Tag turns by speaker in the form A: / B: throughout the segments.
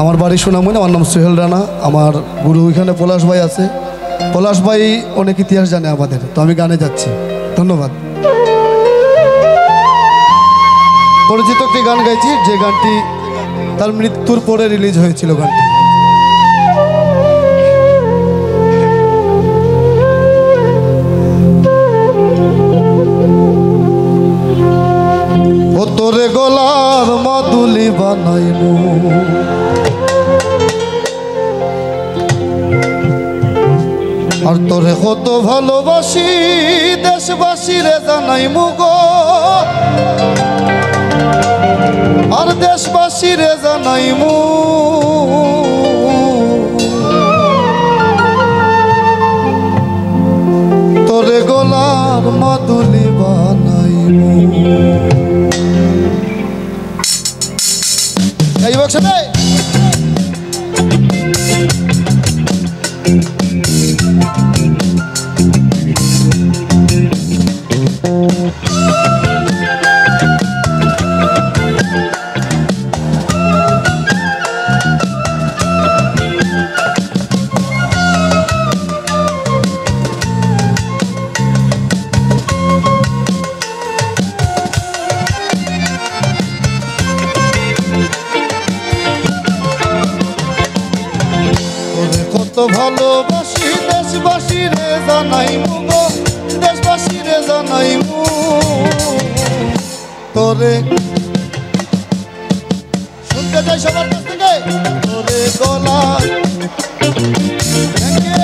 A: আমার বাড়ি সোনামণি, আমার নাম সোহেল রানা। আমার গুরু ওইখানে পলাশ ভাই আছে। পলাশ ভাই অনেক ইতিহাস জানে আমাদের, তো আমি গানে যাচ্ছি। ধন্যবাদ। পরিচিত একটি গান গাইছি, যে গানটি তার মৃত্যুর পরে রিলিজ হয়েছিল। গানটি ও তোরে গলার মাদুলি বানাইমু, আর তোরে কত ভালোবাসি দেশবাসীরে জানাইমু গো, আর দেশবাসীরে জানাইমু তোরে গলার মাদুলি বানাইমু। এই বক্সে ভালোবাসি দেশবাসীরে জানাইমু গো, দেশবাসীরে জানাইমু তোরে। শুনতে চাই সবার কাছ থেকে তোরে গলা। Thank you.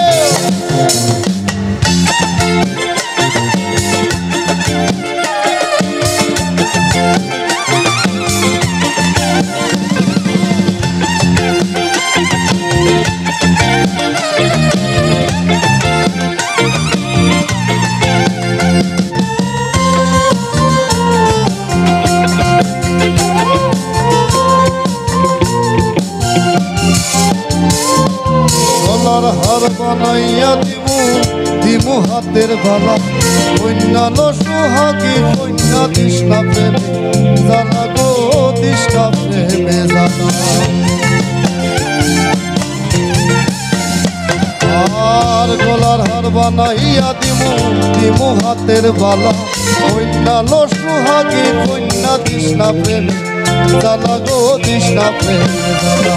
A: হার বানাইয়া দিমু দিমু হাতের বালা, অন্যান্য সোহাগী কন্যা তৃষ্ণা প্রেমে জানা গো, তৃষ্ণা প্রেমে জানা। আর গলার হার বানাইয়া দিমু দিমু হাতের বালা, অন্যান্য সোহাগী কন্যা তৃষ্ণা প্রেমে জানা গো, তৃষ্ণা প্রেমে জানা।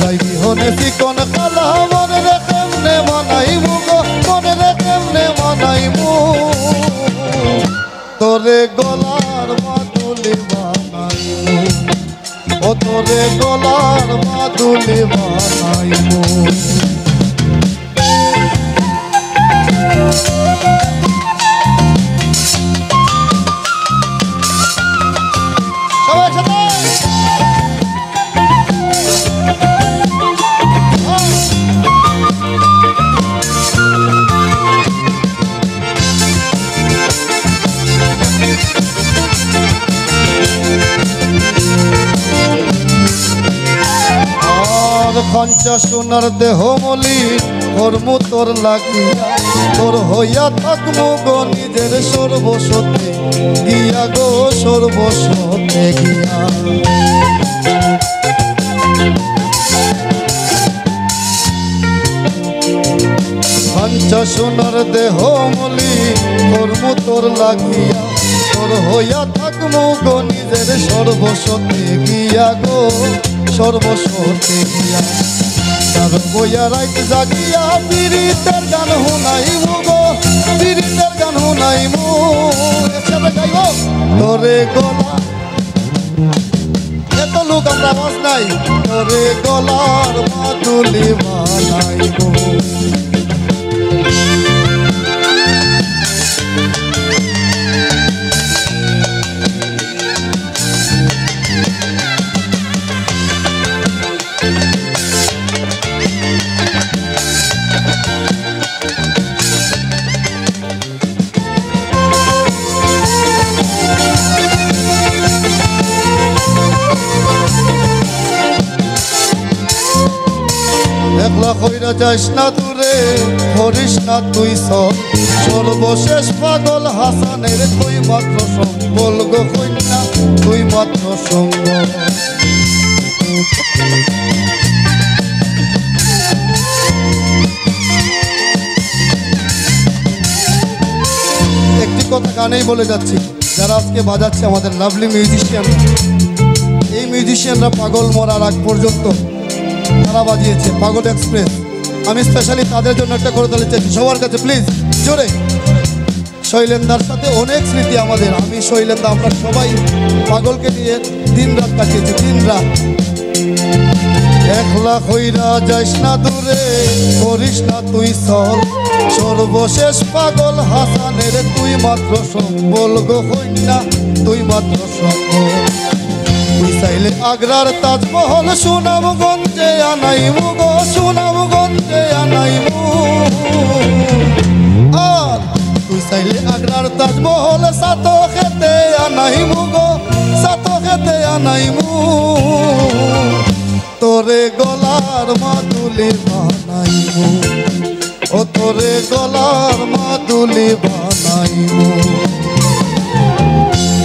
A: রাইবি হনে চিকন কালা মনে রে কেমনে মানাইমু গো, মনে রে কেমনে মানাইমু তোরে গলার মাদুলি বানাইমু, ও তোরে গলার মাদুলি বানাইমু। সবাই সাথে পঞ্চা সোনার দেহ মলি কর্ম তোর লাগিয়া, তোর হইয়া থাকবো গো নিজের সর্বস্বতে গিয়া গো, সর্বস্বতে গিয়া। পঞ্চা সোনার দেহ মলি কর্ম তোর লাগিয়া, তোর হইয়া থাকবো গো নিজের সর্বস্বতে গিয়া গো, সর্বস্বতে গিয়া। তার বইয়া রাইত জাগিয়া পীড়িতের গান শুনাইমু গো, পীড়িতের গান শুনাইমু। একসাথে গাইব তোরে গলা, এত লোক আমরা আওয়াজ নাই। তোরে গলার মাদুলি বানাইমু। একলা কইরা যাইস না দূরে, করিস না তুই সব, সর্বশেষ পাগল হাসানের তুই মাত্র সম্বল গো কন্যা, তুই মাত্র সঙ্গ। একটি কথা গানেই বলে যাচ্ছি, যারা আজকে বাজাচ্ছে আমাদের লাভলি মিউজিশিয়ানরা, এই মিউজিশিয়ানরা পাগল মরার আগ পর্যন্ত তারা বাজিয়েছে পাগল এক্সপ্রেস। আমি স্পেশালি তাদের জন্য একটা করে দিতে চাইছি সবার কাছে, প্লিজ জোরে। শৈলেন্দার সাথে অনেক স্মৃতি আমাদের, আমি শৈলেন্দা আমরা সবাই পাগলকে নিয়ে দিন রাত কাটিয়েছি, দিন রাত। একলা হইরা যাইস না দূরে, করিস না তুই সল, সর্বশেষ পাগল হাসানের তুই মাত্র সম্বল গো কন্যা, তুই মাত্র সম্বল। তুই চাইলে আগ্রার তাজমহল সুনামগঞ্জে আনাইমু গো, সুনামগঞ্জে আনাইমু। আর তুই চাইলে আগ্রার তাজমহল সাত খেতে আনাইমু গো, সাত খেতে আনাইমু। তোরে গলার মাদুলি বানাইমু, ও তোরে গলার মাদুলি বানাইমু।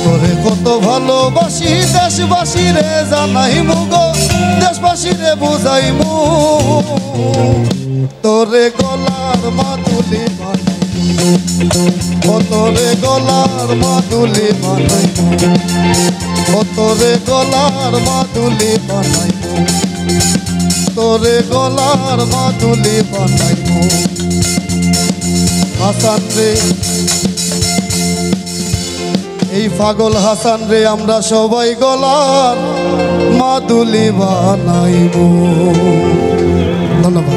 A: তোরে কত ভালোবাসি দেশবাসী রে জানাইমু গো, দেশবাসী রে বুঝাইমু। তোরে গলার মাদুলি বানাইমু, ও তোরে গলার মাদুলি বানাইমু, ও তোরে গলার মাদুলি বানাইমু, তোরে গলার মাদুলি বানাইমু। হাসান রে, এই পাগল হাসান রে আমরা সবাই গলার মাদুলি বানাইমু। ধন্যবাদ।